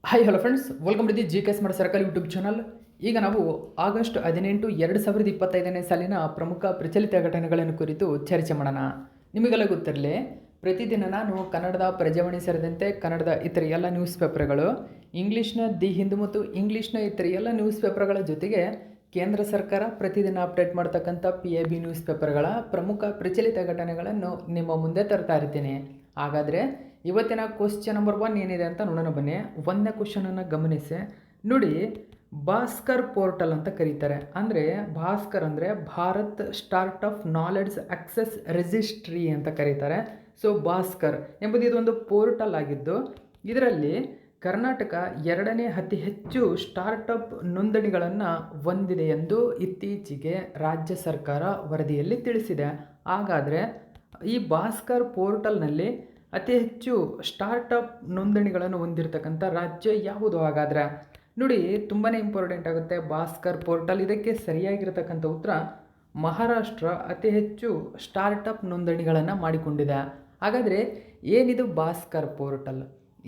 Hi hello friends, welcome to the G K smart circle YouTube channel. ಈಗ ನಾವು August 18, 2025ನೇ ಸಾಲಿನ ಪ್ರಮುಖ ಪ್ರಚಲಿತ ಘಟನೆಗಳನ್ನು ಕುರಿತು ಚರ್ಚೆ ಮಾಡೋಣ. ನಿಮಗೆಲ್ಲ ಗೊತ್ತಿರಲಿ, ಪ್ರತಿದಿನ ನಾನು ಕನ್ನಡದ ಪ್ರಜಾವಾಣಿ ಸೇರಿದಂತೆ ಕನ್ನಡದ ಇತರ ಎಲ್ಲ ನ್ಯೂಸ್ ಪೇಪರ್ಗಳು, ಇಂಗ್ಲೀಷ್ನ ದಿ ಹಿಂದೂ ಮತ್ತು ಇಂಗ್ಲೀಷ್ನ ಇತರ ಎಲ್ಲ ನ್ಯೂಸ್ ಪೇಪರ್ಗಳ ಜೊತೆಗೆ ಕೇಂದ್ರ ಸರ್ಕಾರ ಪ್ರತಿದಿನ ಅಪ್ಡೇಟ್ ಮಾಡ್ತಕ್ಕಂಥ PIB ನ್ಯೂಸ್ ಪೇಪರ್ಗಳ ಪ್ರಮುಖ ಪ್ರಚಲಿತ ಘಟನೆಗಳನ್ನು ನಿಮ್ಮ ಮುಂದೆ ತರ್ತಾ ಇರ್ತೀನಿ. ಹಾಗಾದರೆ ಇವತ್ತಿನ ಕ್ವಶ್ಚನ್ ನಂಬರ್ 1 ಏನಿದೆ ಅಂತ ನೋಡೋಣ ಬನ್ನಿ. ಒಂದನೇ ಕ್ವಶನನ್ನು ಗಮನಿಸಿ ನೋಡಿ. ಭಾಸ್ಕರ್ ಪೋರ್ಟಲ್ ಅಂತ ಕರೀತಾರೆ. ಅಂದರೆ ಭಾಸ್ಕರ್ ಅಂದರೆ Bharat start of knowledge access registry ಅಂತ ಕರೀತಾರೆ. ಸೊ ಭಾಸ್ಕರ್ ಎಂಬುದು ಇದೊಂದು ಪೋರ್ಟಲ್ ಆಗಿದ್ದು, ಇದರಲ್ಲಿ ಕರ್ನಾಟಕ 2ನೇ ಅತಿ ಹೆಚ್ಚು ಸ್ಟಾರ್ಟಪ್ ನೋಂದಣಿಗಳನ್ನು ಹೊಂದಿದೆ ಎಂದು ಇತ್ತೀಚೆಗೆ ರಾಜ್ಯ ಸರ್ಕಾರ ವರದಿಯಲ್ಲಿ ತಿಳಿಸಿದೆ. ಹಾಗಾದರೆ ಈ ಭಾಸ್ಕರ್ ಪೋರ್ಟಲ್ನಲ್ಲಿ ಅತಿ ಹೆಚ್ಚು ಸ್ಟಾರ್ಟಪ್ ನೋಂದಣಿಗಳನ್ನು ಹೊಂದಿರತಕ್ಕಂಥ ರಾಜ್ಯ ಯಾವುದು? ಹಾಗಾದರೆ ನೋಡಿ, ತುಂಬಾ ಇಂಪಾರ್ಟೆಂಟ್ ಆಗುತ್ತೆ ಭಾಸ್ಕರ್ ಪೋರ್ಟಲ್. ಇದಕ್ಕೆ ಸರಿಯಾಗಿರತಕ್ಕಂಥ ಉತ್ತರ ಮಹಾರಾಷ್ಟ್ರ ಅತಿ ಹೆಚ್ಚು ಸ್ಟಾರ್ಟಪ್ ನೋಂದಣಿಗಳನ್ನು ಮಾಡಿಕೊಂಡಿದೆ. ಹಾಗಾದರೆ ಏನಿದು ಭಾಸ್ಕರ್ ಪೋರ್ಟಲ್?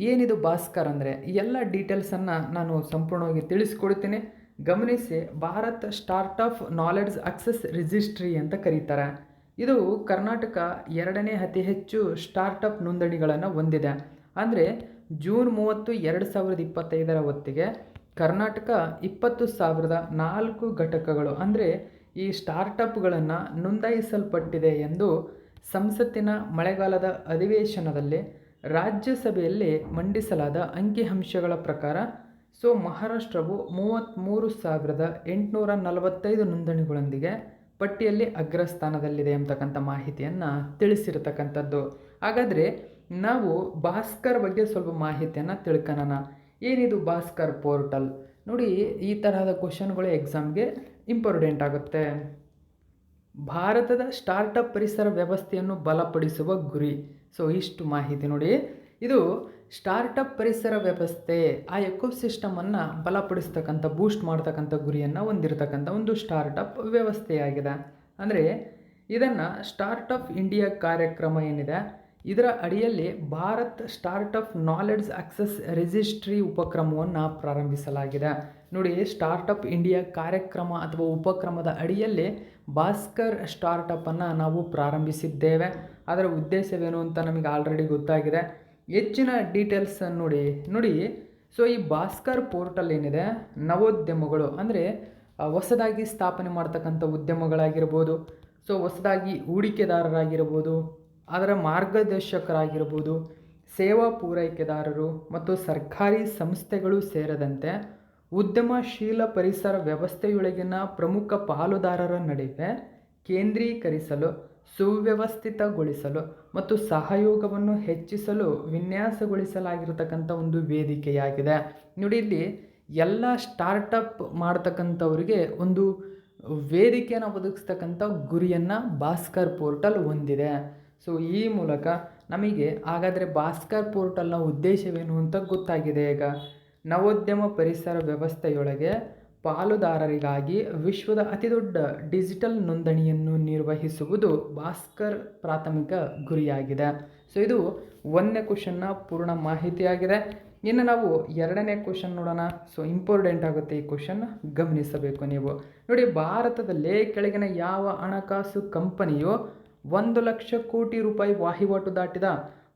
ಏನಿದು ಭಾಸ್ಕರ್ ಅಂದರೆ ಎಲ್ಲ ಡೀಟೇಲ್ಸನ್ನು ನಾನು ಸಂಪೂರ್ಣವಾಗಿ ತಿಳಿಸ್ಕೊಡ್ತೀನಿ, ಗಮನಿಸಿ. Bharat startup knowledge access registry ಅಂತ ಕರೀತಾರೆ. ಇದು ಕರ್ನಾಟಕ 2ನೇ ಅತಿ ಹೆಚ್ಚು ಸ್ಟಾರ್ಟಪ್ ನೋಂದಣಿಗಳನ್ನು ಹೊಂದಿದೆ. ಅಂದರೆ ಜೂನ್ 30, 2025 ಹೊತ್ತಿಗೆ ಕರ್ನಾಟಕ 20,004 ಘಟಕಗಳು ಅಂದರೆ ಈ ಸ್ಟಾರ್ಟಪ್ಗಳನ್ನು ನೋಂದಾಯಿಸಲ್ಪಟ್ಟಿದೆ ಎಂದು ಸಂಸತ್ತಿನ ಮಳೆಗಾಲದ ಅಧಿವೇಶನದಲ್ಲಿ ರಾಜ್ಯಸಭೆಯಲ್ಲಿ ಮಂಡಿಸಲಾದ ಅಂಕಿಅಂಶಗಳ ಪ್ರಕಾರ ಸೊ ಮಹಾರಾಷ್ಟ್ರವು 33,845 ನೋಂದಣಿಗಳೊಂದಿಗೆ ಪಟ್ಟಿಯಲ್ಲಿ ಅಗ್ರಸ್ಥಾನದಲ್ಲಿದೆ ಎಂಬತಕ್ಕಂಥ ಮಾಹಿತಿಯನ್ನು ತಿಳಿಸಿರತಕ್ಕಂಥದ್ದು. ಹಾಗಾದರೆ ನಾವು ಭಾಸ್ಕರ್ ಬಗ್ಗೆ ಸ್ವಲ್ಪ ಮಾಹಿತಿಯನ್ನು ತಿಳ್ಕೊಳ್ಳೋಣ. ಏನಿದು ಭಾಸ್ಕರ್ ಪೋರ್ಟಲ್? ನೋಡಿ, ಈ ತರಹದ ಕ್ವಶನ್ಗಳು ಎಕ್ಸಾಮ್ಗೆ ಇಂಪಾರ್ಟೆಂಟ್ ಆಗುತ್ತೆ. ಭಾರತದ ಸ್ಟಾರ್ಟಪ್ ಪರಿಸರ ವ್ಯವಸ್ಥೆಯನ್ನು ಬಲಪಡಿಸುವ ಗುರಿ. ಸೊ ಇಷ್ಟು ಮಾಹಿತಿ ನೋಡಿ. ಇದು ಸ್ಟಾರ್ಟಪ್ ಪರಿಸರ ವ್ಯವಸ್ಥೆ, ಆ ಎಕೋಸಿಸ್ಟಮನ್ನು ಬಲಪಡಿಸ್ತಕ್ಕಂಥ, ಬೂಸ್ಟ್ ಮಾಡ್ತಕ್ಕಂಥ ಗುರಿಯನ್ನು ಹೊಂದಿರತಕ್ಕಂಥ ಒಂದು ಸ್ಟಾರ್ಟಪ್ ವ್ಯವಸ್ಥೆಯಾಗಿದೆ. ಅಂದರೆ ಇದನ್ನು ಸ್ಟಾರ್ಟಪ್ ಇಂಡಿಯಾ ಕಾರ್ಯಕ್ರಮ ಏನಿದೆ, ಇದರ ಅಡಿಯಲ್ಲಿ Bharat startup knowledge access registry ಉಪಕ್ರಮವನ್ನು ಪ್ರಾರಂಭಿಸಲಾಗಿದೆ. ನೋಡಿ, ಸ್ಟಾರ್ಟಪ್ ಇಂಡಿಯಾ ಕಾರ್ಯಕ್ರಮ ಅಥವಾ ಉಪಕ್ರಮದ ಅಡಿಯಲ್ಲಿ ಭಾಸ್ಕರ್ ಸ್ಟಾರ್ಟಪ್ಪನ್ನು ನಾವು ಪ್ರಾರಂಭಿಸಿದ್ದೇವೆ. ಅದರ ಉದ್ದೇಶವೇನು ಅಂತ ನಮಗೆ ಆಲ್ರೆಡಿ ಗೊತ್ತಾಗಿದೆ. ಹೆಚ್ಚಿನ ಡೀಟೇಲ್ಸ್ ನೋಡಿ. ಸೊ ಈ ಭಾಸ್ಕರ್ ಪೋರ್ಟಲ್ ಏನಿದೆ, ನವೋದ್ಯಮಗಳು ಅಂದರೆ ಹೊಸದಾಗಿ ಸ್ಥಾಪನೆ ಮಾಡ್ತಕ್ಕಂಥ ಉದ್ಯಮಗಳಾಗಿರ್ಬೋದು, ಸೊ ಹೊಸದಾಗಿ ಹೂಡಿಕೆದಾರರಾಗಿರ್ಬೋದು, ಅದರ ಮಾರ್ಗದರ್ಶಕರಾಗಿರ್ಬೋದು, ಸೇವಾ ಪೂರೈಕೆದಾರರು ಮತ್ತು ಸರ್ಕಾರಿ ಸಂಸ್ಥೆಗಳು ಸೇರಿದಂತೆ ಉದ್ಯಮಶೀಲ ಪರಿಸರ ವ್ಯವಸ್ಥೆಯೊಳಗಿನ ಪ್ರಮುಖ ಪಾಲುದಾರರ ನಡುವೆ ಕೇಂದ್ರೀಕರಿಸಲು, ಸುವ್ಯವಸ್ಥಿತಗೊಳಿಸಲು ಮತ್ತು ಸಹಯೋಗವನ್ನು ಹೆಚ್ಚಿಸಲು ವಿನ್ಯಾಸಗೊಳಿಸಲಾಗಿರತಕ್ಕಂಥ ಒಂದು ವೇದಿಕೆಯಾಗಿದೆ. ನೋಡಿ, ಇಲ್ಲಿ ಎಲ್ಲ ಸ್ಟಾರ್ಟಪ್ ಮಾಡ್ತಕ್ಕಂಥವ್ರಿಗೆ ಒಂದು ವೇದಿಕೆಯನ್ನು ಒದಗಿಸ್ತಕ್ಕಂಥ ಗುರಿಯನ್ನು ಭಾಸ್ಕರ್ ಪೋರ್ಟಲ್ ಹೊಂದಿದೆ. ಸೊ ಈ ಮೂಲಕ ನಮಗೆ ಹಾಗಾದರೆ ಭಾಸ್ಕರ್ ಪೋರ್ಟಲ್ನ ಉದ್ದೇಶವೇನು ಅಂತ ಗೊತ್ತಾಗಿದೆ. ಈಗ ನವೋದ್ಯಮ ಪರಿಸರ ವ್ಯವಸ್ಥೆಯೊಳಗೆ ಪಾಲುದಾರರಿಗಾಗಿ ವಿಶ್ವದ ಅತಿದೊಡ್ಡ ಡಿಜಿಟಲ್ ನೋಂದಣಿಯನ್ನು ನಿರ್ವಹಿಸುವುದು ಭಾಸ್ಕರ್ ಪ್ರಾಥಮಿಕ ಗುರಿಯಾಗಿದೆ. ಸೊ ಇದು 1ನೇ ಕ್ವಶನ್ನ ಪೂರ್ಣ ಮಾಹಿತಿಯಾಗಿದೆ. ಇನ್ನು ನಾವು 2ನೇ ಕ್ವಶನ್ ನೋಡೋಣ. ಸೊ ಇಂಪಾರ್ಟೆಂಟ್ ಆಗುತ್ತೆ ಈ ಕ್ವಶನ್, ಗಮನಿಸಬೇಕು ನೀವು. ನೋಡಿ, ಭಾರತದಲ್ಲಿ ಕೆಳಗಿನ ಯಾವ ಹಣಕಾಸು ಕಂಪನಿಯು 1,00,000 ಕೋಟಿ ರೂಪಾಯಿ ವಹಿವಾಟು ದಾಟಿದ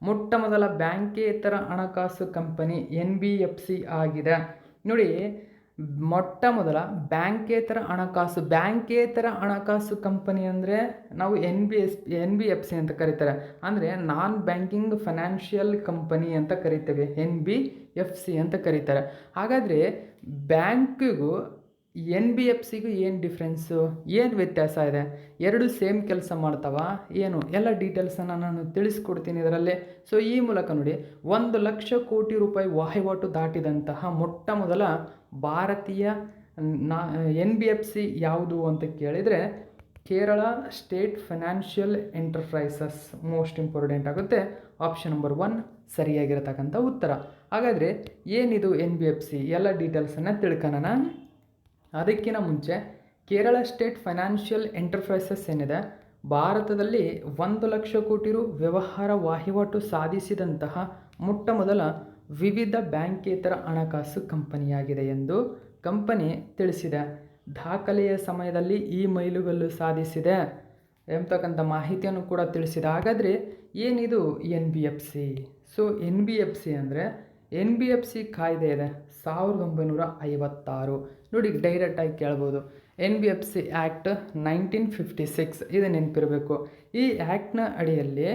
ಮೊಟ್ಟ ಮೊದಲ ಬ್ಯಾಂಕೇತರ ಹಣಕಾಸು ಕಂಪನಿ NBFC ಆಗಿದೆ? ನೋಡಿ, ಮೊಟ್ಟ ಮೊದಲ ಬ್ಯಾಂಕೇತರ ಹಣಕಾಸು ಕಂಪನಿ ಅಂದರೆ ನಾವು NBFC ಅಂತ ಕರೀತಾರೆ. ಅಂದರೆ ನಾನ್ ಬ್ಯಾಂಕಿಂಗ್ ಫೈನಾನ್ಷಿಯಲ್ ಕಂಪನಿ ಅಂತ ಕರಿತೇವೆ, NBFC ಅಂತ ಕರೀತಾರೆ. ಹಾಗಾದರೆ ಬ್ಯಾಂಕಿಗೂ NBFCಗೂ ಏನು ಡಿಫ್ರೆನ್ಸು, ಏನು ವ್ಯತ್ಯಾಸ ಇದೆ? ಎರಡು ಸೇಮ್ ಕೆಲಸ ಮಾಡ್ತಾವ ಏನು? ಎಲ್ಲ ಡೀಟೇಲ್ಸನ್ನು ನಾನು ತಿಳಿಸ್ಕೊಡ್ತೀನಿ ಇದರಲ್ಲಿ. ಸೊ ಈ ಮೂಲಕ ನೋಡಿ, 1,00,000 ಕೋಟಿ ರೂಪಾಯಿ ವಹಿವಾಟು ದಾಟಿದಂತಹ ಮೊಟ್ಟ ಮೊದಲ ಭಾರತೀಯ NBFC ಯಾವುದು ಅಂತ ಕೇಳಿದರೆ Kerala state financial enterprises most important ಆಗುತ್ತೆ. ಆಪ್ಷನ್ ನಂಬರ್ 1 ಸರಿಯಾಗಿರತಕ್ಕಂಥ ಉತ್ತರ. ಹಾಗಾದರೆ ಏನಿದು NBFC? ಎಲ್ಲ ಡೀಟೇಲ್ಸನ್ನು ತಿಳ್ಕೊಳ್ಳೋಣ. ಅದಕ್ಕಿಂತ ಮುಂಚೆ ಕೇರಳ ಸ್ಟೇಟ್ ಫೈನಾನ್ಷಿಯಲ್ ಎಂಟರ್ಪ್ರೈಸಸ್ ಏನಿದೆ, ಭಾರತದಲ್ಲಿ 1,00,000 ಕೋಟಿ ರು ವ್ಯವಹಾರ ವಹಿವಾಟು ಸಾಧಿಸಿದಂತಹ ಮೊಟ್ಟ ಮೊದಲ ವಿವಿಧ ಬ್ಯಾಂಕೇತರ ಹಣಕಾಸು ಕಂಪನಿಯಾಗಿದೆ ಎಂದು ಕಂಪನಿ ತಿಳಿಸಿದೆ. ದಾಖಲೆಯ ಸಮಯದಲ್ಲಿ ಈ ಮೈಲುಗಲ್ಲು ಸಾಧಿಸಿದೆ ಎಂಬತಕ್ಕಂಥ ಮಾಹಿತಿಯನ್ನು ಕೂಡ ತಿಳಿಸಿದೆ. ಹಾಗಾದರೆ ಏನಿದು NBFC? ಸೊ NBFC ಅಂದರೆ NBFC ಕಾಯ್ದೆ ಇದೆ 1956. ನೋಡಿ ಡೈರೆಕ್ಟಾಗಿ ಕೇಳ್ಬೋದು. NBFC ಆ್ಯಕ್ಟ್ 1956 ಇದು ನೆನಪಿರಬೇಕು. ಈ ಆ್ಯಕ್ಟ್ನ ಅಡಿಯಲ್ಲಿ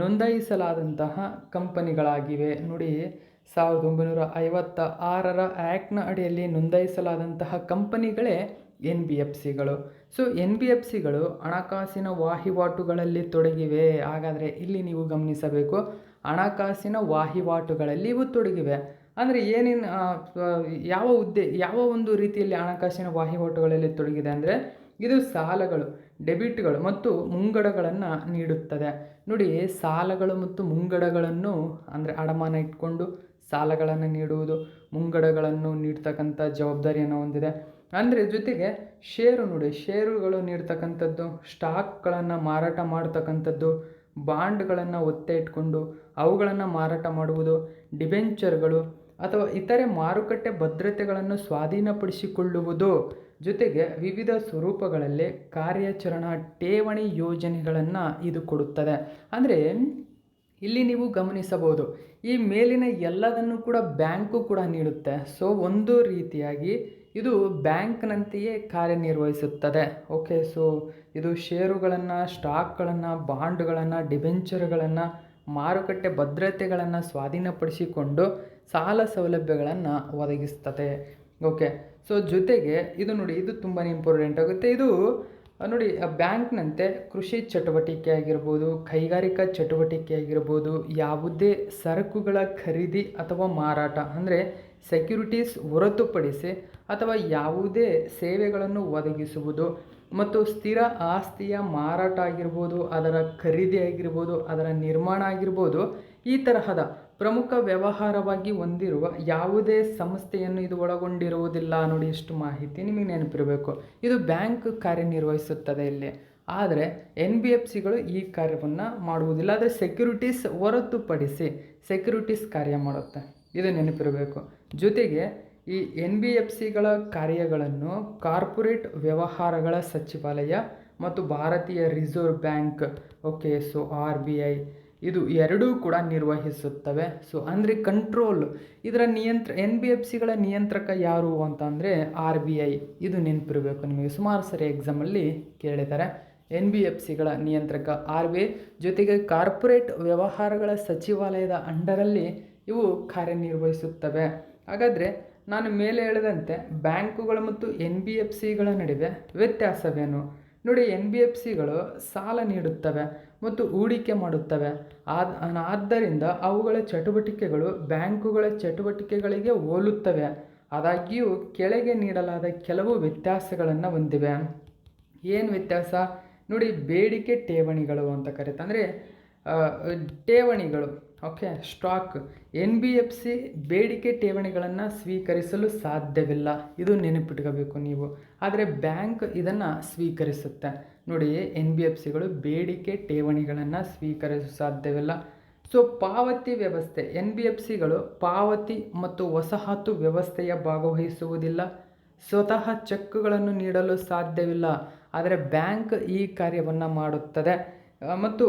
ನೋಂದಾಯಿಸಲಾದಂತಹ ಕಂಪನಿಗಳಾಗಿವೆ. ನೋಡಿ 1956ರ ಆ್ಯಕ್ಟ್ನ ಅಡಿಯಲ್ಲಿ ನೋಂದಾಯಿಸಲಾದಂತಹ ಕಂಪನಿಗಳೇ NBFCಗಳು. ಸೊ NBFCಗಳು ಹಣಕಾಸಿನ ವಹಿವಾಟುಗಳಲ್ಲಿ ತೊಡಗಿವೆ. ಹಾಗಾದರೆ ಇಲ್ಲಿ ನೀವು ಗಮನಿಸಬೇಕು, ಹಣಕಾಸಿನ ವಹಿವಾಟುಗಳಲ್ಲಿ ಇವು ತೊಡಗಿವೆ ಅಂದರೆ ಏನೇನು ಯಾವ ಒಂದು ರೀತಿಯಲ್ಲಿ ಹಣಕಾಸಿನ ವಹಿವಾಟುಗಳಲ್ಲಿ ತೊಡಗಿದೆ ಅಂದರೆ ಇದು ಸಾಲಗಳು, ಡೆಬಿಟ್ಗಳು ಮತ್ತು ಮುಂಗಡಗಳನ್ನು ನೀಡುತ್ತದೆ. ನೋಡಿ ಸಾಲಗಳು ಮತ್ತು ಮುಂಗಡಗಳನ್ನು ಅಂದರೆ ಅಡಮಾನ ಇಟ್ಕೊಂಡು ಸಾಲಗಳನ್ನು ನೀಡುವುದು, ಮುಂಗಡಗಳನ್ನು ನೀಡ್ತಕ್ಕಂಥ ಜವಾಬ್ದಾರಿಯನ್ನು ಹೊಂದಿದೆ. ಅಂದರೆ ಜೊತೆಗೆ ನೋಡಿ ಷೇರುಗಳು ನೀಡ್ತಕ್ಕಂಥದ್ದು, ಸ್ಟಾಕ್ಗಳನ್ನು ಮಾರಾಟ ಮಾಡ್ತಕ್ಕಂಥದ್ದು, ಬಾಂಡ್ಗಳನ್ನು ಒತ್ತೆ ಇಟ್ಕೊಂಡು ಅವುಗಳನ್ನು ಮಾರಾಟ ಮಾಡುವುದು, ಡಿಬೆಂಚರ್ಗಳು ಅಥವಾ ಇತರೆ ಮಾರುಕಟ್ಟೆ ಭದ್ರತೆಗಳನ್ನು ಸ್ವಾಧೀನಪಡಿಸಿಕೊಳ್ಳುವುದು, ಜೊತೆಗೆ ವಿವಿಧ ಸ್ವರೂಪಗಳಲ್ಲಿ ಕಾರ್ಯಾಚರಣಾ ಠೇವಣಿ ಯೋಜನೆಗಳನ್ನು ಇದು ಕೊಡುತ್ತದೆ. ಅಂದರೆ ಇಲ್ಲಿ ನೀವು ಗಮನಿಸಬಹುದು, ಈ ಮೇಲಿನ ಎಲ್ಲದನ್ನು ಕೂಡ ಬ್ಯಾಂಕು ಕೂಡ ನೀಡುತ್ತೆ. ಸೊ ಒಂದು ರೀತಿಯಾಗಿ ಇದು ಬ್ಯಾಂಕ್ನಂತೆಯೇ ಕಾರ್ಯನಿರ್ವಹಿಸುತ್ತದೆ. ಓಕೆ, ಸೊ ಇದು ಷೇರುಗಳನ್ನು, ಸ್ಟಾಕ್ಗಳನ್ನು, ಬಾಂಡ್ಗಳನ್ನು, ಡಿಬೆಂಚರ್ಗಳನ್ನು, ಮಾರುಕಟ್ಟೆ ಭದ್ರತೆಗಳನ್ನು ಸ್ವಾಧೀನಪಡಿಸಿಕೊಂಡು ಸಾಲ ಸೌಲಭ್ಯಗಳನ್ನು ಒದಗಿಸ್ತದೆ. ಓಕೆ, ಸೊ ಜೊತೆಗೆ ಇದು ನೋಡಿ, ಇದು ತುಂಬಾ ಇಂಪಾರ್ಟೆಂಟ್ ಆಗುತ್ತೆ. ಇದು ನೋಡಿ ಬ್ಯಾಂಕ್ನಂತೆ ಕೃಷಿ ಚಟುವಟಿಕೆ ಆಗಿರ್ಬೋದು, ಕೈಗಾರಿಕಾ ಚಟುವಟಿಕೆ ಆಗಿರ್ಬೋದು, ಯಾವುದೇ ಸರಕುಗಳ ಖರೀದಿ ಅಥವಾ ಮಾರಾಟ ಅಂದರೆ ಸೆಕ್ಯುರಿಟೀಸ್ ಹೊರತುಪಡಿಸಿ ಅಥವಾ ಯಾವುದೇ ಸೇವೆಗಳನ್ನು ಒದಗಿಸುವುದು ಮತ್ತು ಸ್ಥಿರ ಆಸ್ತಿಯ ಮಾರಾಟ ಆಗಿರ್ಬೋದು, ಅದರ ಖರೀದಿ ಆಗಿರ್ಬೋದು, ಅದರ ನಿರ್ಮಾಣ ಆಗಿರ್ಬೋದು, ಈ ತರಹದ ಪ್ರಮುಖ ವ್ಯವಹಾರವಾಗಿ ಹೊಂದಿರುವ ಯಾವುದೇ ಸಂಸ್ಥೆಯನ್ನು ಇದು ಒಳಗೊಂಡಿರುವುದಿಲ್ಲ. ನೋಡಿ ಎಷ್ಟು ಮಾಹಿತಿ ನಿಮಗೆ ನೆನಪಿರಬೇಕು. ಇದು ಬ್ಯಾಂಕ್ ಕಾರ್ಯನಿರ್ವಹಿಸುತ್ತದೆ ಇಲ್ಲಿ. ಆದರೆ NBFCಗಳು ಈ ಕಾರ್ಯವನ್ನು ಮಾಡುವುದಿಲ್ಲ. ಆದರೆ ಸೆಕ್ಯುರಿಟೀಸ್ ಹೊರತುಪಡಿಸಿ ಸೆಕ್ಯುರಿಟೀಸ್ ಕಾರ್ಯ ಮಾಡುತ್ತೆ, ಇದು ನೆನಪಿರಬೇಕು. ಜೊತೆಗೆ ಈ NBFCಗಳ ಕಾರ್ಯಗಳನ್ನು ಕಾರ್ಪೊರೇಟ್ ವ್ಯವಹಾರಗಳ ಸಚಿವಾಲಯ ಮತ್ತು ಭಾರತೀಯ reserve bank, okay, so RBI ಇದು ಎರಡೂ ಕೂಡ ನಿರ್ವಹಿಸುತ್ತವೆ. ಸೊ ಅಂದರೆ ಕಂಟ್ರೋಲ್ ಇದರ NBFCಗಳ ನಿಯಂತ್ರಕ ಯಾರು ಅಂತಂದರೆ RBI, ಇದು ನೆನಪಿರಬೇಕು ನಿಮಗೆ. ಸುಮಾರು ಸರಿ ಎಕ್ಸಾಮಲ್ಲಿ ಕೇಳಿದ್ದಾರೆ. NBFCಗಳ ನಿಯಂತ್ರಕ RBI, ಜೊತೆಗೆ ಕಾರ್ಪೊರೇಟ್ ವ್ಯವಹಾರಗಳ ಸಚಿವಾಲಯದ ಅಂಡರಲ್ಲಿ ಇವು ಕಾರ್ಯನಿರ್ವಹಿಸುತ್ತವೆ. ಹಾಗಾದರೆ ನಾನು ಮೇಲೆ ಹೇಳಿದಂತೆ ಬ್ಯಾಂಕುಗಳು ಮತ್ತು NBFCಗಳ ನಡುವೆ ವ್ಯತ್ಯಾಸವೇನು? ನೋಡಿ, NBFCಗಳು ಸಾಲ ನೀಡುತ್ತವೆ ಮತ್ತು ಹೂಡಿಕೆ ಮಾಡುತ್ತವೆ. ಆದ್ದರಿಂದ ಅವುಗಳ ಚಟುವಟಿಕೆಗಳು ಬ್ಯಾಂಕುಗಳ ಚಟುವಟಿಕೆಗಳಿಗೆ ಹೋಲುತ್ತವೆ. ಆದಾಗ್ಯೂ ಕೆಳಗೆ ನೀಡಲಾದ ಕೆಲವು ವ್ಯತ್ಯಾಸಗಳನ್ನು ಹೊಂದಿವೆ. ಏನು ವ್ಯತ್ಯಾಸ? ನೋಡಿ, ಬೇಡಿಕೆ ಠೇವಣಿಗಳು ಅಂತ ಕರೀತಾರೆ, ಅಂದರೆ ಠೇವಣಿಗಳು. Okay, stock. NBFC ಬೇಡಿಕೆ ಠೇವಣಿಗಳನ್ನು ಸ್ವೀಕರಿಸಲು ಸಾಧ್ಯವಿಲ್ಲ, ಇದು ನೆನಪಿಟ್ಕೋಬೇಕು ನೀವು. ಆದರೆ ಬ್ಯಾಂಕ್ ಇದನ್ನು ಸ್ವೀಕರಿಸುತ್ತೆ. ನೋಡಿ, NBFCಗಳು ಬೇಡಿಕೆ ಠೇವಣಿಗಳನ್ನು ಸ್ವೀಕರಿಸಲು ಸಾಧ್ಯವಿಲ್ಲ. ಸೊ ಪಾವತಿ ವ್ಯವಸ್ಥೆ, NBFCಗಳು ಪಾವತಿ ಮತ್ತು ವಸಾಹತು ವ್ಯವಸ್ಥೆಯ ಭಾಗವಹಿಸುವುದಿಲ್ಲ. ಸ್ವತಃ ಚೆಕ್ಗಳನ್ನು ನೀಡಲು ಸಾಧ್ಯವಿಲ್ಲ, ಆದರೆ ಬ್ಯಾಂಕ್ ಈ ಕಾರ್ಯವನ್ನು ಮಾಡುತ್ತದೆ. ಮತ್ತು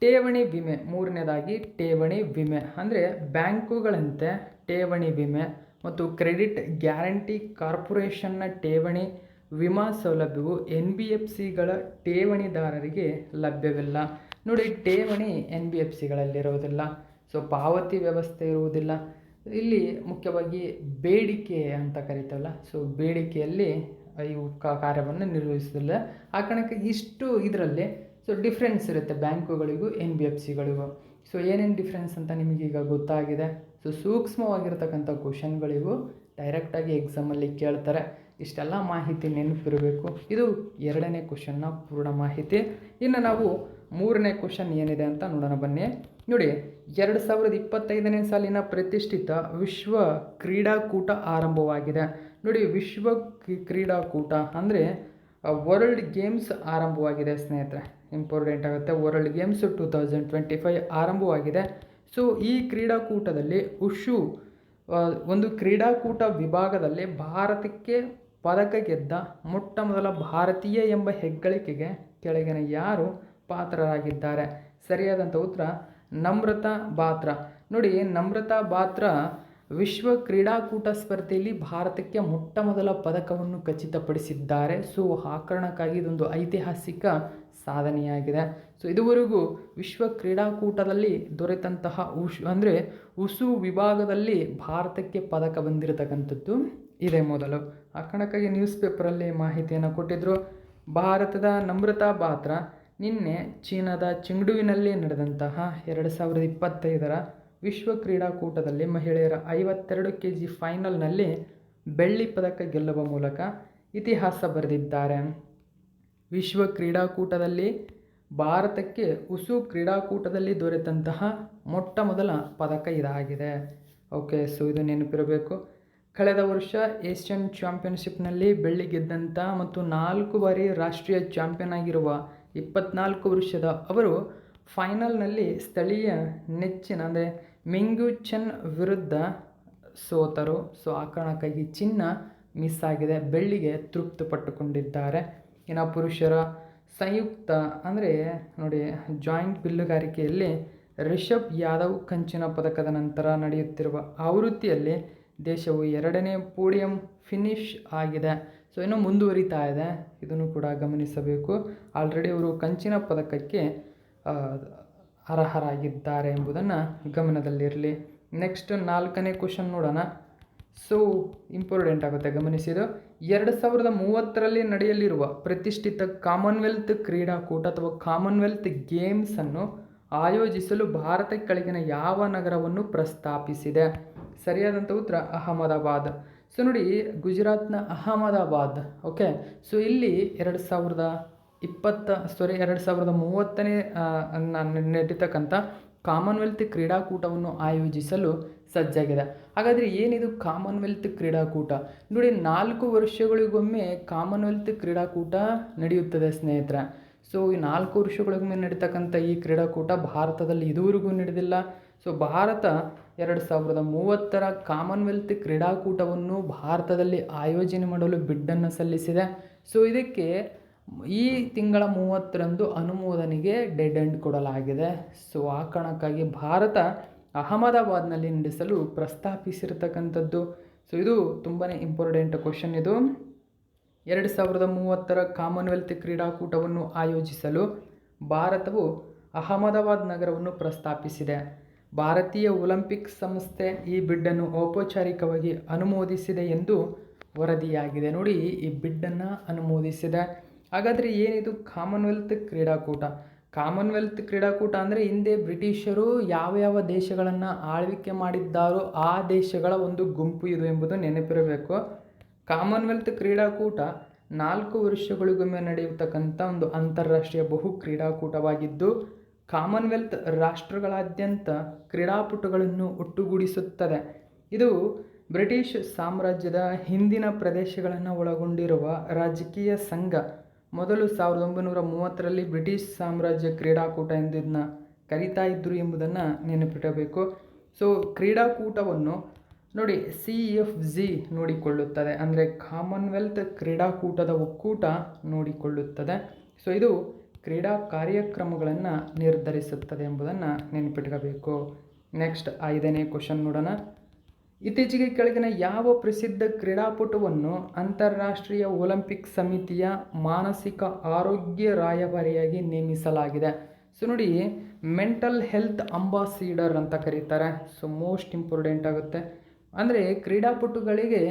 ಠೇವಣಿ ವಿಮೆ, ಮೂರನೇದಾಗಿ ಠೇವಣಿ ವಿಮೆ ಅಂದರೆ ಬ್ಯಾಂಕುಗಳಂತೆ ಠೇವಣಿ ವಿಮೆ ಮತ್ತು ಕ್ರೆಡಿಟ್ ಗ್ಯಾರಂಟಿ ಕಾರ್ಪೊರೇಷನ್ನ ಠೇವಣಿ ವಿಮಾ ಸೌಲಭ್ಯವು NBFCಗಳ ಠೇವಣಿದಾರರಿಗೆ ಲಭ್ಯವಿಲ್ಲ. ನೋಡಿ, ಠೇವಣಿ NBFCಗಳಲ್ಲಿರುವುದಿಲ್ಲ. ಸೊ ಪಾವತಿ ವ್ಯವಸ್ಥೆ ಇರುವುದಿಲ್ಲ. ಇಲ್ಲಿ ಮುಖ್ಯವಾಗಿ ಬೇಡಿಕೆ ಅಂತ ಕರಿತೇವಲ್ಲ, ಸೊ ಬೇಡಿಕೆಯಲ್ಲಿ ಇವು ಕಾರ್ಯವನ್ನು ನಿರ್ವಹಿಸೋದಿಲ್ಲ. ಆ ಕಾರಣಕ್ಕೆ ಇಷ್ಟು ಇದರಲ್ಲಿ ಸೊ ಡಿಫ್ರೆನ್ಸ್ ಇರುತ್ತೆ ಬ್ಯಾಂಕುಗಳಿಗೂ NBFCಗಳಿಗೂ. ಸೊ ಏನೇನು ಡಿಫ್ರೆನ್ಸ್ ಅಂತ ನಿಮಗೀಗ ಗೊತ್ತಾಗಿದೆ. ಸೊ ಸೂಕ್ಷ್ಮವಾಗಿರ್ತಕ್ಕಂಥ ಕ್ವಶನ್ಗಳಿಗೂ ಡೈರೆಕ್ಟಾಗಿ ಎಕ್ಸಾಮಲ್ಲಿ ಕೇಳ್ತಾರೆ. ಇಷ್ಟೆಲ್ಲ ಮಾಹಿತಿ ನೆನಪಿರಬೇಕು. ಇದು 2ನೇ ಕ್ವಶನ್ನ ಪೂರ್ಣ ಮಾಹಿತಿ. ಇನ್ನು ನಾವು 3ನೇ ಕ್ವಶನ್ ಏನಿದೆ ಅಂತ ನೋಡೋಣ ಬನ್ನಿ. ನೋಡಿ, 2025ನೇ ಸಾಲಿನ ಪ್ರತಿಷ್ಠಿತ ವಿಶ್ವ ಕ್ರೀಡಾಕೂಟ ಆರಂಭವಾಗಿದೆ. ನೋಡಿ, ವಿಶ್ವ ಕ್ರೀಡಾಕೂಟ ಅಂದರೆ ವರ್ಲ್ಡ್ ಗೇಮ್ಸ್ ಆರಂಭವಾಗಿದೆ ಸ್ನೇಹಿತರೆ. ಇಂಪಾರ್ಟೆಂಟ್ ಆಗುತ್ತೆ. ವರ್ಲ್ಡ್ ಗೇಮ್ಸ್ 2025 ಆರಂಭವಾಗಿದೆ. ಸೊ ಈ ಕ್ರೀಡಾಕೂಟದಲ್ಲಿ ಉಷು ಒಂದು ಕ್ರೀಡಾಕೂಟ ವಿಭಾಗದಲ್ಲಿ ಭಾರತಕ್ಕೆ ಪದಕ ಗೆದ್ದ ಮೊಟ್ಟ ಮೊದಲ ಭಾರತೀಯ ಎಂಬ ಹೆಗ್ಗಳಿಕೆಗೆ ಕೆಳಗಿನ ಯಾರು ಪಾತ್ರರಾಗಿದ್ದಾರೆ? ಸರಿಯಾದಂಥ ಉತ್ತರ ನಮ್ರತಾ ಬಾತ್ರಾ. ನೋಡಿ, ನಮ್ರತಾ ಬಾತ್ರಾ ವಿಶ್ವ ಕ್ರೀಡಾಕೂಟ ಸ್ಪರ್ಧೆಯಲ್ಲಿ ಭಾರತಕ್ಕೆ ಮೊಟ್ಟ ಮೊದಲ ಪದಕವನ್ನು ಖಚಿತಪಡಿಸಿದ್ದಾರೆ. ಸೊ ಆ ಕಾರಣಕ್ಕಾಗಿ ಇದೊಂದು ಐತಿಹಾಸಿಕ ಸಾಧನೆಯಾಗಿದೆ. ಸೊ ಇದುವರೆಗೂ ವಿಶ್ವ ಕ್ರೀಡಾಕೂಟದಲ್ಲಿ ದೊರೆತಂತಹ ಉಸು ವಿಭಾಗದಲ್ಲಿ ಭಾರತಕ್ಕೆ ಪದಕ ಬಂದಿರತಕ್ಕಂಥದ್ದು ಇದೇ ಮೊದಲು. ಆ ಕಾರಣಕ್ಕಾಗಿ ನ್ಯೂಸ್ ಪೇಪರಲ್ಲಿ ಮಾಹಿತಿಯನ್ನು ಕೊಟ್ಟಿದ್ದರು. ಭಾರತದ ನಮ್ರತಾ ಬಾತ್ರಾ ನಿನ್ನೆ ಚೀನಾದ ಚೆಂಗ್ಡುವಿನಲ್ಲಿ ನಡೆದಂತಹ 2025 ವಿಶ್ವ ಕ್ರೀಡಾಕೂಟದಲ್ಲಿ ಮಹಿಳೆಯರ 52 kg ಫೈನಲ್ನಲ್ಲಿ ಬೆಳ್ಳಿ ಪದಕ ಗೆಲ್ಲುವ ಮೂಲಕ ಇತಿಹಾಸ ಬರೆದಿದ್ದಾರೆ. ವಿಶ್ವ ಕ್ರೀಡಾಕೂಟದಲ್ಲಿ ಭಾರತಕ್ಕೆ ಉಸು ಕ್ರೀಡಾಕೂಟದಲ್ಲಿ ದೊರೆತಂತಹ ಮೊಟ್ಟ ಮೊದಲ ಪದಕ ಇದಾಗಿದೆ. ಓಕೆ, ಸೊ ಇದು ನೆನಪಿರಬೇಕು. ಕಳೆದ ವರ್ಷ ಏಷ್ಯನ್ ಚಾಂಪಿಯನ್ಶಿಪ್ನಲ್ಲಿ ಬೆಳ್ಳಿ ಗೆದ್ದಂಥ ಮತ್ತು 4 ಬಾರಿ ರಾಷ್ಟ್ರೀಯ ಚಾಂಪಿಯನ್ ಆಗಿರುವ 24 ವರ್ಷದ ಅವರು ಫೈನಲ್ನಲ್ಲಿ ಸ್ಥಳೀಯ ನೆಚ್ಚಿನ ಅಂದರೆ ಮಿಂಗ್ಯು ಚೆನ್ ವಿರುದ್ಧ ಸೋತರು. ಸೊ ಆ ಕಾರಣಕ್ಕಾಗಿ ಚಿನ್ನ ಮಿಸ್ ಆಗಿದೆ, ಬೆಳ್ಳಿಗೆ ತೃಪ್ತಿಪಟ್ಟುಕೊಂಡಿದ್ದಾರೆ. ಇನ್ನು ಪುರುಷರ ಸಂಯುಕ್ತ ಅಂದರೆ ನೋಡಿ ಜಾಯಿಂಟ್ ಬಿಲ್ಲುಗಾರಿಕೆಯಲ್ಲಿ ರಿಷಬ್ ಯಾದವ್ ಕಂಚಿನ ಪದಕದ ನಂತರ ನಡೆಯುತ್ತಿರುವ ಆವೃತ್ತಿಯಲ್ಲಿ ದೇಶವು 2ನೇ ಪೋಡಿಯಂ ಫಿನಿಶ್ ಆಗಿದೆ. ಸೊ ಇನ್ನೂ ಮುಂದುವರಿತಾ ಇದೆ, ಇದನ್ನು ಕೂಡ ಗಮನಿಸಬೇಕು. ಆಲ್ರೆಡಿ ಅವರು ಕಂಚಿನ ಪದಕಕ್ಕೆ ಅರ್ಹರಾಗಿದ್ದಾರೆ ಎಂಬುದನ್ನು ಗಮನದಲ್ಲಿರಲಿ. ನೆಕ್ಸ್ಟ್ 4ನೇ ಕ್ವಶನ್ ನೋಡೋಣ. ಸೊ ಇಂಪಾರ್ಟೆಂಟ್ ಆಗುತ್ತೆ, ಗಮನಿಸಿದ್ದು. 2030ರಲ್ಲಿ ನಡೆಯಲಿರುವ ಪ್ರತಿಷ್ಠಿತ ಕಾಮನ್ವೆಲ್ತ್ ಕ್ರೀಡಾಕೂಟ ಅಥವಾ ಕಾಮನ್ವೆಲ್ತ್ ಗೇಮ್ಸನ್ನು ಆಯೋಜಿಸಲು ಭಾರತ ಕೆಳಗಿನ ಯಾವ ನಗರವನ್ನು ಪ್ರಸ್ತಾಪಿಸಿದೆ? ಸರಿಯಾದಂಥ ಉತ್ತರ ಅಹಮದಾಬಾದ್. ಸೊ ನೋಡಿ, ಗುಜರಾತ್ನ ಅಹಮದಾಬಾದ್. ಓಕೆ, ಸೊ ಇಲ್ಲಿ 2030ನೇ ನಡೀತಕ್ಕಂಥ ಕಾಮನ್ವೆಲ್ತ್ ಕ್ರೀಡಾಕೂಟವನ್ನು ಆಯೋಜಿಸಲು ಸಜ್ಜಾಗಿದೆ. ಹಾಗಾದರೆ ಏನಿದು ಕಾಮನ್ವೆಲ್ತ್ ಕ್ರೀಡಾಕೂಟ? ನೋಡಿ, 4 ವರ್ಷಗಳಿಗೊಮ್ಮೆ ಕಾಮನ್ವೆಲ್ತ್ ಕ್ರೀಡಾಕೂಟ ನಡೆಯುತ್ತದೆ ಸ್ನೇಹಿತರೆ. ಸೊ ಈ 4 ವರ್ಷಗಳಿಗೊಮ್ಮೆ ನಡೀತಕ್ಕಂಥ ಈ ಕ್ರೀಡಾಕೂಟ ಭಾರತದಲ್ಲಿ ಇದುವರೆಗೂ ನಡೆದಿಲ್ಲ. ಸೊ ಭಾರತ 2030ರ ಕಾಮನ್ವೆಲ್ತ್ ಕ್ರೀಡಾಕೂಟವನ್ನು ಭಾರತದಲ್ಲಿ ಆಯೋಜನೆ ಮಾಡಲು ಬಿಡ್ಡನ್ನು ಸಲ್ಲಿಸಿದೆ. ಸೊ ಇದಕ್ಕೆ ಈ ತಿಂಗಳ 30ರಂದು ಅನುಮೋದನೆಗೆ ಡೆಡ್ ಎಂಡ್ ಕೊಡಲಾಗಿದೆ. ಸೊ ಆ ಕಾರಣಕ್ಕಾಗಿ ಭಾರತ ಅಹಮದಾಬಾದ್ನಲ್ಲಿ ನಡೆಸಲು ಪ್ರಸ್ತಾಪಿಸಿರ್ತಕ್ಕಂಥದ್ದು. ಸೊ ಇದು ತುಂಬಾ ಇಂಪಾರ್ಟೆಂಟ್ ಕ್ವಶನ್. ಇದು 2030ರ ಕಾಮನ್ವೆಲ್ತ್ ಕ್ರೀಡಾಕೂಟವನ್ನು ಆಯೋಜಿಸಲು ಭಾರತವು ಅಹಮದಾಬಾದ್ ನಗರವನ್ನು ಪ್ರಸ್ತಾಪಿಸಿದೆ. ಭಾರತೀಯ ಒಲಿಂಪಿಕ್ ಸಂಸ್ಥೆ ಈ ಬಿಡ್ಡನ್ನು ಔಪಚಾರಿಕವಾಗಿ ಅನುಮೋದಿಸಿದೆ ಎಂದು ವರದಿಯಾಗಿದೆ. ನೋಡಿ, ಈ ಬಿಡ್ಡನ್ನು ಅನುಮೋದಿಸಿದೆ. ಹಾಗಾದರೆ ಏನಿದು ಕಾಮನ್ವೆಲ್ತ್ ಕ್ರೀಡಾಕೂಟ? ಕಾಮನ್ವೆಲ್ತ್ ಕ್ರೀಡಾಕೂಟ ಅಂದರೆ ಹಿಂದೆ ಬ್ರಿಟಿಷರು ಯಾವ ದೇಶಗಳನ್ನು ಆಳ್ವಿಕೆ ಮಾಡಿದ್ದಾರೋ ಆ ದೇಶಗಳ ಒಂದು ಗುಂಪು ಇದು ಎಂಬುದು ನೆನಪಿರಬೇಕು. ಕಾಮನ್ವೆಲ್ತ್ ಕ್ರೀಡಾಕೂಟ 4 ವರ್ಷಗಳಿಗೊಮ್ಮೆ ನಡೆಯತಕ್ಕಂಥ ಒಂದು ಅಂತಾರಾಷ್ಟ್ರೀಯ ಬಹು ಕ್ರೀಡಾಕೂಟವಾಗಿದ್ದು ಕಾಮನ್ವೆಲ್ತ್ ರಾಷ್ಟ್ರಗಳಾದ್ಯಂತ ಕ್ರೀಡಾಪಟುಗಳನ್ನು ಒಟ್ಟುಗೂಡಿಸುತ್ತದೆ. ಇದು ಬ್ರಿಟಿಷ್ ಸಾಮ್ರಾಜ್ಯದ ಹಿಂದಿನ ಪ್ರದೇಶಗಳನ್ನು ಒಳಗೊಂಡಿರುವ ರಾಜಕೀಯ ಸಂಘ. ಮೊದಲು 1930ರಲ್ಲಿ ಬ್ರಿಟಿಷ್ ಸಾಮ್ರಾಜ್ಯ ಕ್ರೀಡಾಕೂಟ ಎಂದು ಇದನ್ನ ಕರೀತಾ ಇದ್ದರು ಎಂಬುದನ್ನು ನೆನಪಿಡಬೇಕು. ಸೊ ಕ್ರೀಡಾಕೂಟವನ್ನು ನೋಡಿ CFG ನೋಡಿಕೊಳ್ಳುತ್ತದೆ, ಅಂದರೆ ಕಾಮನ್ವೆಲ್ತ್ ಕ್ರೀಡಾಕೂಟದ ಒಕ್ಕೂಟ ನೋಡಿಕೊಳ್ಳುತ್ತದೆ. ಸೊ ಇದು ಕ್ರೀಡಾ ಕಾರ್ಯಕ್ರಮಗಳನ್ನು ನಿರ್ಧರಿಸುತ್ತದೆ ಎಂಬುದನ್ನು ನೆನಪಿಟ್ಕೋಬೇಕು. ನೆಕ್ಸ್ಟ್ 5ನೇ ಕ್ವಶನ್ ನೋಡೋಣ. ಇತ್ತೀಚೆಗೆ ಕೆಳಗಿನ ಯಾವ ಪ್ರಸಿದ್ಧ ಕ್ರೀಡಾಪಟುವನ್ನು ಅಂತಾರಾಷ್ಟ್ರೀಯ ಒಲಿಂಪಿಕ್ ಸಮಿತಿಯ ಮಾನಸಿಕ ಆರೋಗ್ಯ ರಾಯಭಾರಿಯಾಗಿ ನೇಮಿಸಲಾಗಿದೆ? ಸೊ ನೋಡಿ, ಮೆಂಟಲ್ ಹೆಲ್ತ್ ಅಂಬಾಸಿಡರ್ ಅಂತ ಕರೀತಾರೆ. ಸೊ ಮೋಸ್ಟ್ ಇಂಪಾರ್ಟೆಂಟ್ ಆಗುತ್ತೆ. ಅಂದರೆ ಕ್ರೀಡಾಪಟುಗಳಿಗೆ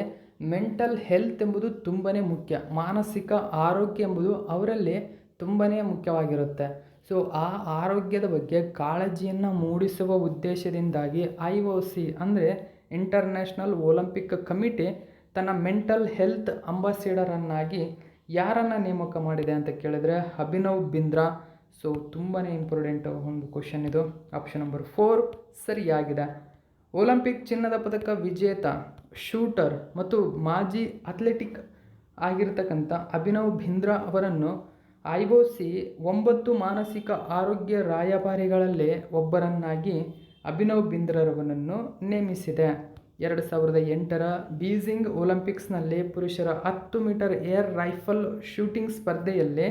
ಮೆಂಟಲ್ ಹೆಲ್ತ್ ಎಂಬುದು ತುಂಬಾ ಮುಖ್ಯ, ಮಾನಸಿಕ ಆರೋಗ್ಯ ಎಂಬುದು ಅವರಲ್ಲಿ ತುಂಬಾ ಮುಖ್ಯವಾಗಿರುತ್ತೆ. ಸೊ ಆ ಆರೋಗ್ಯದ ಬಗ್ಗೆ ಕಾಳಜಿಯನ್ನು ಮೂಡಿಸುವ ಉದ್ದೇಶದಿಂದಾಗಿ IOC ಅಂದರೆ ಇಂಟರ್ನ್ಯಾಷನಲ್ ಒಲಿಂಪಿಕ್ ಕಮಿಟಿ ತನ್ನ ಮೆಂಟಲ್ ಹೆಲ್ತ್ ಅಂಬಾಸಿಡರನ್ನಾಗಿ ಯಾರನ್ನು ನೇಮಕ ಮಾಡಿದೆ ಅಂತ ಕೇಳಿದರೆ ಅಭಿನವ್ ಬಿಂದ್ರಾ. ಸೊ ತುಂಬಾ ಇಂಪಾರ್ಟೆಂಟ್ ಒಂದು ಕ್ವಶನ್ ಇದು. ಆಪ್ಷನ್ ನಂಬರ್ 4 ಸರಿಯಾಗಿದೆ. ಒಲಿಂಪಿಕ್ ಚಿನ್ನದ ಪದಕ ವಿಜೇತ ಶೂಟರ್ ಮತ್ತು ಮಾಜಿ ಅಥ್ಲೆಟಿಕ್ ಆಗಿರ್ತಕ್ಕಂಥ ಅಭಿನವ್ ಬಿಂದ್ರಾ ಅವರನ್ನು IOC 9 ಮಾನಸಿಕ ಆರೋಗ್ಯ ರಾಯಭಾರಿಗಳಲ್ಲೇ ಒಬ್ಬರನ್ನಾಗಿ ಅಭಿನವ್ ಬಿಂದ್ರರವರನ್ನು ನೇಮಿಸಿದೆ. 2008ರ ಬೀಜಿಂಗ್ ಒಲಿಂಪಿಕ್ಸ್ನಲ್ಲಿ ಪುರುಷರ 10 ಮೀಟರ್ ಏರ್ ರೈಫಲ್ ಶೂಟಿಂಗ್ ಸ್ಪರ್ಧೆಯಲ್ಲಿ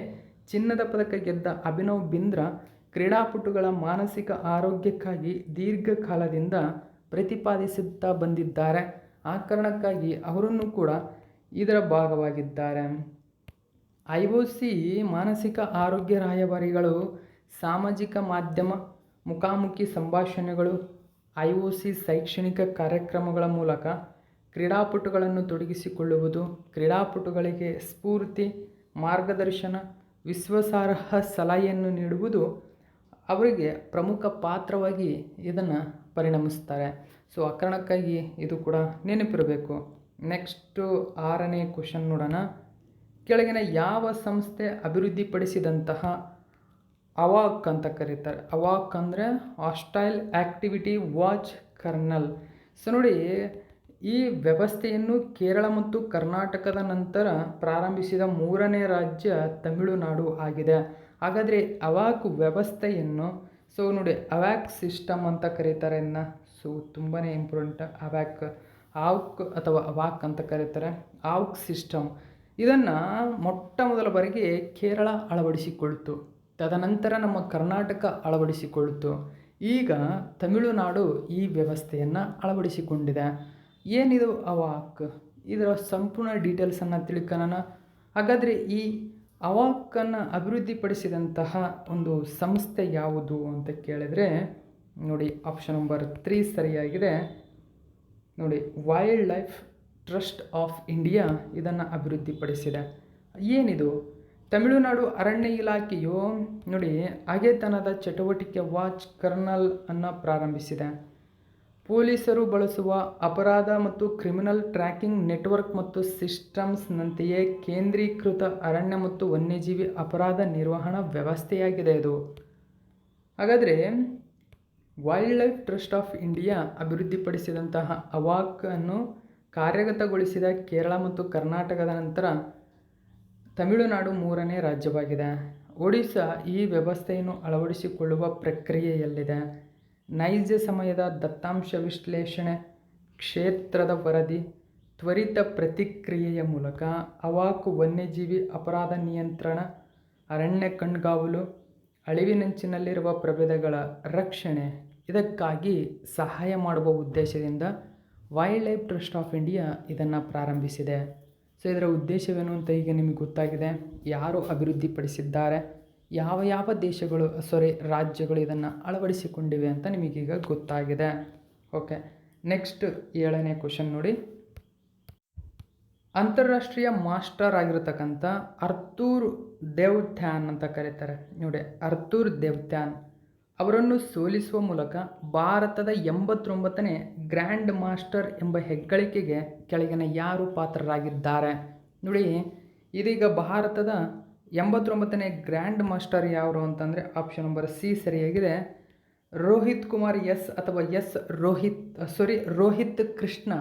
ಚಿನ್ನದ ಪದಕ ಗೆದ್ದ ಅಭಿನವ್ ಬಿಂದ್ರಾ ಕ್ರೀಡಾಪಟುಗಳ ಮಾನಸಿಕ ಆರೋಗ್ಯಕ್ಕಾಗಿ ದೀರ್ಘಕಾಲದಿಂದ ಪ್ರತಿಪಾದಿಸುತ್ತಾ ಬಂದಿದ್ದಾರೆ. ಆ ಕಾರಣಕ್ಕಾಗಿ ಅವರನ್ನು ಕೂಡ ಇದರ ಭಾಗವಾಗಿದ್ದಾರೆ. IOC ಮಾನಸಿಕ ಆರೋಗ್ಯ ರಾಯಭಾರಿಗಳು ಸಾಮಾಜಿಕ ಮಾಧ್ಯಮ ಮುಖಾಮುಖಿ ಸಂಭಾಷಣೆಗಳು IOC ಶೈಕ್ಷಣಿಕ ಕಾರ್ಯಕ್ರಮಗಳ ಮೂಲಕ ಕ್ರೀಡಾಪಟುಗಳನ್ನು ತೊಡಗಿಸಿಕೊಳ್ಳುವುದು, ಕ್ರೀಡಾಪಟುಗಳಿಗೆ ಸ್ಫೂರ್ತಿ, ಮಾರ್ಗದರ್ಶನ, ವಿಶ್ವಾಸಾರ್ಹ ಸಲಹೆಯನ್ನು ನೀಡುವುದು ಅವರಿಗೆ ಪ್ರಮುಖ ಪಾತ್ರವಾಗಿ ಇದನ್ನು ಪರಿಣಮಿಸ್ತಾರೆ. ಸೊ ಆ ಕಾರಣಕ್ಕಾಗಿ ಇದು ಕೂಡ ನೆನಪಿರಬೇಕು. ನೆಕ್ಸ್ಟು 6ನೇ ಕ್ವಶನ್ ನೋಡೋಣ. ಕೆಳಗಿನ ಯಾವ ಸಂಸ್ಥೆ ಅಭಿವೃದ್ಧಿಪಡಿಸಿದಂತಹ ಅವಾಕ್ ಅಂತ ಕರೀತಾರೆ. ಅವಾಕ್ ಅಂದರೆ hostile activity watch kernel. So ನೋಡಿ, ಈ ವ್ಯವಸ್ಥೆಯನ್ನು ಕೇರಳ ಮತ್ತು ಕರ್ನಾಟಕದ ನಂತರ ಪ್ರಾರಂಭಿಸಿದ 3ನೇ ರಾಜ್ಯ ತಮಿಳುನಾಡು ಆಗಿದೆ. ಹಾಗಾದರೆ ಅವಾಕ್ ವ್ಯವಸ್ಥೆಯನ್ನು ನೋಡಿ ಅವ್ಯಾಕ್ ಸಿಸ್ಟಮ್ ಅಂತ ಕರೀತಾರೆ ಇನ್ನು. ಸೊ ತುಂಬಾ ಇಂಪಾರ್ಟೆಂಟ್. ಆವ್ಕ್ ಅಥವಾ ಅವಾಕ್ ಅಂತ ಕರೀತಾರೆ. ಆವ್ಕ್ ಸಿಸ್ಟಮ್ ಇದನ್ನು ಮೊಟ್ಟ ಮೊದಲ ಬಾರಿಗೆ ಕೇರಳ ಅಳವಡಿಸಿಕೊಳ್ತು. ತದನಂತರ ನಮ್ಮ ಕರ್ನಾಟಕ ಅಳವಡಿಸಿಕೊಳ್ತು. ಈಗ ತಮಿಳುನಾಡು ಈ ವ್ಯವಸ್ಥೆಯನ್ನು ಅಳವಡಿಸಿಕೊಂಡಿದೆ. ಏನಿದು ಅವಾಕ್? ಇದರ ಸಂಪೂರ್ಣ ಡೀಟೇಲ್ಸನ್ನು ತಿಳ್ಕೊಳ್ಳೋಣ. ಹಾಗಾದರೆ ಈ ಅವಾಕನ್ನು ಅಭಿವೃದ್ಧಿಪಡಿಸಿದಂತಹ ಒಂದು ಸಂಸ್ಥೆ ಯಾವುದು ಅಂತ ಕೇಳಿದರೆ ನೋಡಿ, ಆಪ್ಷನ್ ನಂಬರ್ 3 ಸರಿಯಾಗಿದೆ. ನೋಡಿ, wild life trust of India ಇದನ್ನು ಅಭಿವೃದ್ಧಿಪಡಿಸಿದೆ. ಏನಿದು? ತಮಿಳುನಾಡು ಅರಣ್ಯ ಇಲಾಖೆಯು ನೋಡಿ ಹಗೆತನದ ಚಟುವಟಿಕೆ ವಾಚ್ ಕರ್ನಲ್ ಅನ್ನು ಪ್ರಾರಂಭಿಸಿದೆ. ಪೊಲೀಸರು ಬಳಸುವ ಅಪರಾಧ ಮತ್ತು ಕ್ರಿಮಿನಲ್ ಟ್ರ್ಯಾಕಿಂಗ್ ನೆಟ್ವರ್ಕ್ ಮತ್ತು ಸಿಸ್ಟಮ್ಸ್ನಂತೆಯೇ ಕೇಂದ್ರೀಕೃತ ಅರಣ್ಯ ಮತ್ತು ವನ್ಯಜೀವಿ ಅಪರಾಧ ನಿರ್ವಹಣಾ ವ್ಯವಸ್ಥೆಯಾಗಿದೆ ಇದು. ಹಾಗಾದರೆ wildlife trust of India ಅಭಿವೃದ್ಧಿಪಡಿಸಿದಂತಹ ಅವಾಕ್ ಅನ್ನು ಕಾರ್ಯಗತಗೊಳಿಸಿದ ಕೇರಳ ಮತ್ತು ಕರ್ನಾಟಕದ ನಂತರ ತಮಿಳುನಾಡು 3ನೇ ರಾಜ್ಯವಾಗಿದೆ. ಒಡಿಶಾ ಈ ವ್ಯವಸ್ಥೆಯನ್ನು ಅಳವಡಿಸಿಕೊಳ್ಳುವ ಪ್ರಕ್ರಿಯೆಯಲ್ಲಿದೆ. ನೈಜ ಸಮಯದ ದತ್ತಾಂಶ ವಿಶ್ಲೇಷಣೆ, ಕ್ಷೇತ್ರದ ವರದಿ, ತ್ವರಿತ ಪ್ರತಿಕ್ರಿಯೆಯ ಮೂಲಕ ಅವಾಕ್ ವನ್ಯಜೀವಿ ಅಪರಾಧ ನಿಯಂತ್ರಣ, ಅರಣ್ಯ ಕಣ್ಗಾವಲು, ಅಳಿವಿನಂಚಿನಲ್ಲಿರುವ ಪ್ರಭೇದಗಳ ರಕ್ಷಣೆ ಇದಕ್ಕಾಗಿ ಸಹಾಯ ಮಾಡುವ ಉದ್ದೇಶದಿಂದ wild life trust of India ಇದನ್ನು ಪ್ರಾರಂಭಿಸಿದೆ. ಸೊ ಇದರ ಉದ್ದೇಶವೇನು ಅಂತ ಈಗ ನಿಮಗೆ ಗೊತ್ತಾಗಿದೆ. ಯಾರು ಅಭಿವೃದ್ಧಿಪಡಿಸಿದ್ದಾರೆ, ಯಾವ ದೇಶಗಳು ರಾಜ್ಯಗಳು ಇದನ್ನು ಅಳವಡಿಸಿಕೊಂಡಿವೆ ಅಂತ ನಿಮಗೀಗ ಗೊತ್ತಾಗಿದೆ. ಓಕೆ, ನೆಕ್ಸ್ಟ್ 7ನೇ ಕ್ವಶನ್ ನೋಡಿ. ಅಂತಾರಾಷ್ಟ್ರೀಯ ಮಾಸ್ಟರ್ ಆಗಿರತಕ್ಕಂಥ ಅರ್ತೂರ್ ದೇವ್ಥ್ಯಾನ್ ಅಂತ ಕರೀತಾರೆ. ನೋಡಿ, ಅರ್ತೂರ್ ದೇವ್ಥ್ಯಾನ್ ಅವರನ್ನು ಸೋಲಿಸುವ ಮೂಲಕ ಭಾರತದ 89ನೇ ಗ್ರ್ಯಾಂಡ್ ಮಾಸ್ಟರ್ ಎಂಬ ಹೆಗ್ಗಳಿಕೆಗೆ ಕೆಳಗಿನ ಯಾರು ಪಾತ್ರರಾಗಿದ್ದಾರೆ? ನೋಡಿ, ಇದೀಗ ಭಾರತದ 89ನೇ ಗ್ರ್ಯಾಂಡ್ ಮಾಸ್ಟರ್ ಯಾರು ಅಂತಂದರೆ ಆಪ್ಷನ್ ನಂಬರ್ ಸಿ ಸರಿಯಾಗಿದೆ. ರೋಹಿತ್ ಕುಮಾರ್ ಎಸ್ ಅಥವಾ ರೋಹಿತ್ ಕೃಷ್ಣ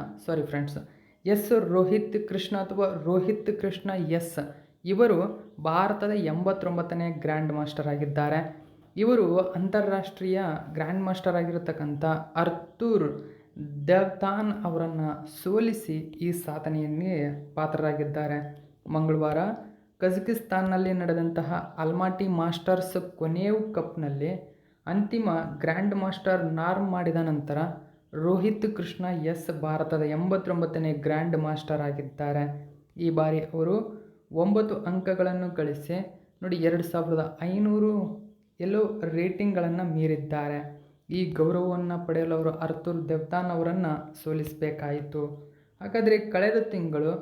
ರೋಹಿತ್ ಕೃಷ್ಣ ಅಥವಾ ರೋಹಿತ್ ಕೃಷ್ಣ ಎಸ್ ಇವರು ಭಾರತದ 89ನೇ ಗ್ರ್ಯಾಂಡ್ ಮಾಸ್ಟರ್ ಆಗಿದ್ದಾರೆ. ಇವರು ಅಂತಾರಾಷ್ಟ್ರೀಯ ಗ್ರ್ಯಾಂಡ್ ಮಾಸ್ಟರ್ ಆಗಿರತಕ್ಕಂಥ ಅರ್ತೂರ್ ದೇವ್ಥಾನ್ ಅವರನ್ನು ಸೋಲಿಸಿ ಈ ಸಾಧನೆಯನ್ನೇ ಪಾತ್ರರಾಗಿದ್ದಾರೆ. ಮಂಗಳವಾರ ಕಜಕಿಸ್ತಾನ್ನಲ್ಲಿ ನಡೆದಂತಹ ಅಲ್ಮಾಟಿ ಮಾಸ್ಟರ್ಸ್ ಕೊನೆಯು ಕಪ್ನಲ್ಲಿ ಅಂತಿಮ ಗ್ರ್ಯಾಂಡ್ ಮಾಸ್ಟರ್ ನಾರ್ಮ್ ಮಾಡಿದ ನಂತರ ರೋಹಿತ್ ಕೃಷ್ಣ ಎಸ್ ಭಾರತದ 89ನೇ ಗ್ರ್ಯಾಂಡ್ ಮಾಸ್ಟರ್ ಆಗಿದ್ದಾರೆ. ಈ ಬಾರಿ ಅವರು 9 ಅಂಕಗಳನ್ನು ಗಳಿಸಿ ನೋಡಿ 2500 ರೇಟಿಂಗ್ಗಳನ್ನು ಮೀರಿದ್ದಾರೆ. ಈ ಗೌರವವನ್ನು ಪಡೆಯಲು ಅವರು ಅರ್ತೂರ್ ದೇವ್ಥಾನ್ ಅವರನ್ನು ಸೋಲಿಸಬೇಕಾಯಿತು. ಹಾಗಾದರೆ ಕಳೆದ ತಿಂಗಳು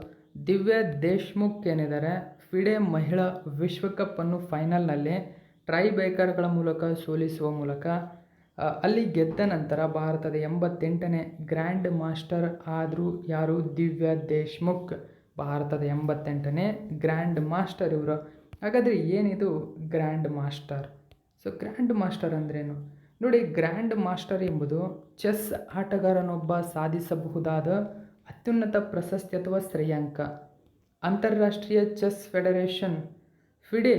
ದಿವ್ಯಾ ದೇಶ್ಮುಖ್ ಏನಿದ್ದಾರೆ ಫಿಡೆ ಮಹಿಳಾ ವಿಶ್ವಕಪ್ಪನ್ನು ಫೈನಲ್ನಲ್ಲಿ ಟ್ರೈ ಬ್ರೇಕರ್ಗಳ ಮೂಲಕ ಸೋಲಿಸುವ ಮೂಲಕ ಅಲ್ಲಿ ಗೆದ್ದ ನಂತರ ಭಾರತದ 88ನೇ ಗ್ರ್ಯಾಂಡ್ ಮಾಸ್ಟರ್ ಆದರೂ ಯಾರು? ದಿವ್ಯಾ ದೇಶ್ಮುಖ್ ಭಾರತದ 88ನೇ ಗ್ರ್ಯಾಂಡ್ ಮಾಸ್ಟರ್ ಇವರು. ಹಾಗಾದರೆ ಏನಿದು grand master? So grand master ಅಂದ್ರೇನು ನೋಡಿ, ಗ್ರ್ಯಾಂಡ್ ಮಾಸ್ಟರ್ ಎಂಬುದು ಚೆಸ್ ಆಟಗಾರನೊಬ್ಬ ಸಾಧಿಸಬಹುದಾದ ಅತ್ಯುನ್ನತ ಪ್ರಶಸ್ತಿ ಅಥವಾ ಶ್ರೇಯಾಂಕ. ಅಂತಾರಾಷ್ಟ್ರೀಯ ಚೆಸ್ ಫೆಡರೇಷನ್ ಫಿಡೆ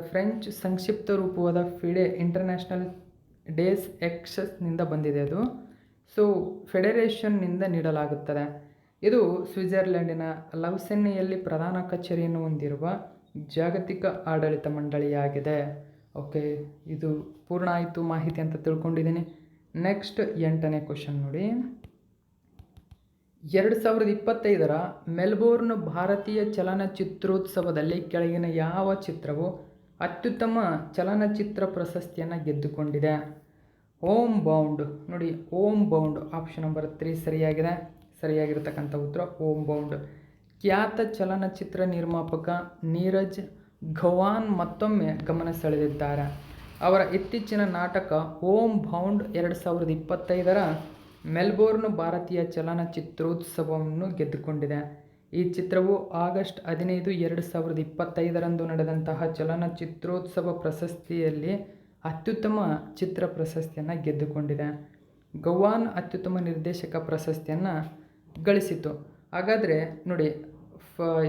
ಫ್ರೆಂಚ್ ಸಂಕ್ಷಿಪ್ತ ರೂಪವಾದ ಫಿಡೆ ಇಂಟರ್ನ್ಯಾಷನಲ್ ಡೇಸ್ ಎಕ್ಸಸ್ನಿಂದ ಬಂದಿದೆ ಅದು. ಸೊ ಫೆಡರೇಷನ್ನಿಂದ ನೀಡಲಾಗುತ್ತದೆ. ಇದು ಸ್ವಿಟ್ಜರ್ಲೆಂಡಿನ ಲೌಸೆನ್ನೆಯಲ್ಲಿ ಪ್ರಧಾನ ಕಚೇರಿಯನ್ನು ಹೊಂದಿರುವ ಜಾಗತಿಕ ಆಡಳಿತ ಮಂಡಳಿಯಾಗಿದೆ. ಓಕೆ, ಇದು ಪೂರ್ಣ ಆಯಿತು ಮಾಹಿತಿ ಅಂತ ತಿಳ್ಕೊಂಡಿದ್ದೀನಿ. ನೆಕ್ಸ್ಟ್ 8ನೇ ಕ್ವಶನ್ ನೋಡಿ. 2025ರ ಮೆಲ್ಬೋರ್ನ್ ಭಾರತೀಯ ಚಲನಚಿತ್ರೋತ್ಸವದಲ್ಲಿ ಕೆಳಗಿನ ಯಾವ ಚಿತ್ರವು ಅತ್ಯುತ್ತಮ ಚಲನಚಿತ್ರ ಪ್ರಶಸ್ತಿಯನ್ನು ಗೆದ್ದುಕೊಂಡಿದೆ? Homebound. ನೋಡಿ, ಹೋಮ್ ಬೌಂಡ್ ಆಪ್ಷನ್ ನಂಬರ್ 3 ಸರಿಯಾಗಿದೆ. ಸರಿಯಾಗಿರ್ತಕ್ಕಂಥ ಉತ್ತರ ಹೋಮ್ ಬೌಂಡ್. ಖ್ಯಾತ ಚಲನಚಿತ್ರ ನಿರ್ಮಾಪಕ ನೀರಜ್ ಘವಾನ್ ಮತ್ತೊಮ್ಮೆ ಗಮನ ಸೆಳೆದಿದ್ದಾರೆ. ಅವರ ಇತ್ತೀಚಿನ ನಾಟಕ ಹೋಮ್ ಬೌಂಡ್ 2025ರ ಮೆಲ್ಬೋರ್ನ್ ಭಾರತೀಯ ಚಲನಚಿತ್ರೋತ್ಸವವನ್ನು ಗೆದ್ದುಕೊಂಡಿದೆ. ಈ ಚಿತ್ರವು ಆಗಸ್ಟ್ 15, 2025ರಂದು ನಡೆದಂತಹ ಚಲನಚಿತ್ರೋತ್ಸವ ಪ್ರಶಸ್ತಿಯಲ್ಲಿ ಅತ್ಯುತ್ತಮ ಚಿತ್ರ ಪ್ರಶಸ್ತಿಯನ್ನು ಗೆದ್ದುಕೊಂಡಿದೆ. ಗವಾನ್ ಅತ್ಯುತ್ತಮ ನಿರ್ದೇಶಕ ಪ್ರಶಸ್ತಿಯನ್ನು ಗಳಿಸಿತು. ಹಾಗಾದರೆ ನೋಡಿ,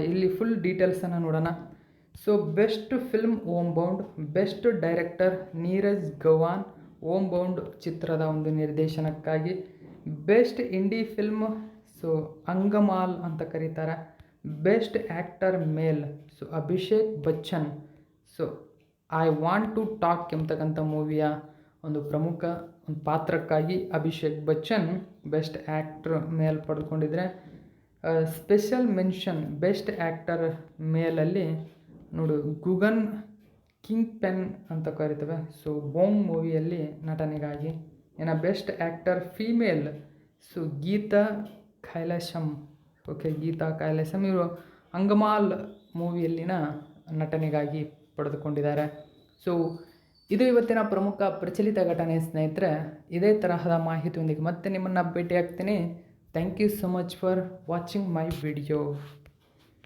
ಇಲ್ಲಿ ಫುಲ್ ಡೀಟೇಲ್ಸನ್ನು ನೋಡೋಣ. So best film Home Bound, best director Neeraj Ghaywan Home Bound ಚಿತ್ರದ ಒಂದು ನಿರ್ದೇಶನಕ್ಕಾಗಿ, best indie film so Angammal ಅಂತ ಕರೀತಾರೆ, best actor male so Abhishek Bachchan so I want to talk ಎಂಬತಕ್ಕಂಥ ಮೂವಿಯ ಒಂದು ಪ್ರಮುಖ ಒಂದು ಪಾತ್ರಕ್ಕಾಗಿ Abhishek Bachchan best actor male ಪಡೆದುಕೊಂಡಿದ್ರೆ, ಸ್ಪೆಷಲ್ ಮೆನ್ಷನ್ ಬೆಸ್ಟ್ ಆ್ಯಕ್ಟರ್ ಮೇಲಲ್ಲಿ ನೋಡು ಗುಗನ್ ಕಿಂಗ್ ಪೆನ್ ಅಂತ ಕರಿತೇವೆ ಸೊ ಬೊಂಗ್ ಮೂವಿಯಲ್ಲಿ ನಟನೆಗಾಗಿ. ಇನ್ನು best actor female so Geetha Kailasam. Okay, Geetha Kailasam ಇವರು ಅಂಗಮಾಲ್ ಮೂವಿಯಲ್ಲಿನ ನಟನೆಗಾಗಿ ಪಡೆದುಕೊಂಡಿದ್ದಾರೆ. ಸೊ ಇದು ಇವತ್ತಿನ ಪ್ರಮುಖ ಪ್ರಚಲಿತ ಘಟನೆ ಸ್ನೇಹಿತರೆ. ಇದೇ ತರಹದ ಮಾಹಿತಿಯೊಂದಿಗೆ ಮತ್ತೆ ನಿಮ್ಮನ್ನು ಭೇಟಿ ಆಗ್ತೀನಿ. Thank you so much for watching my video.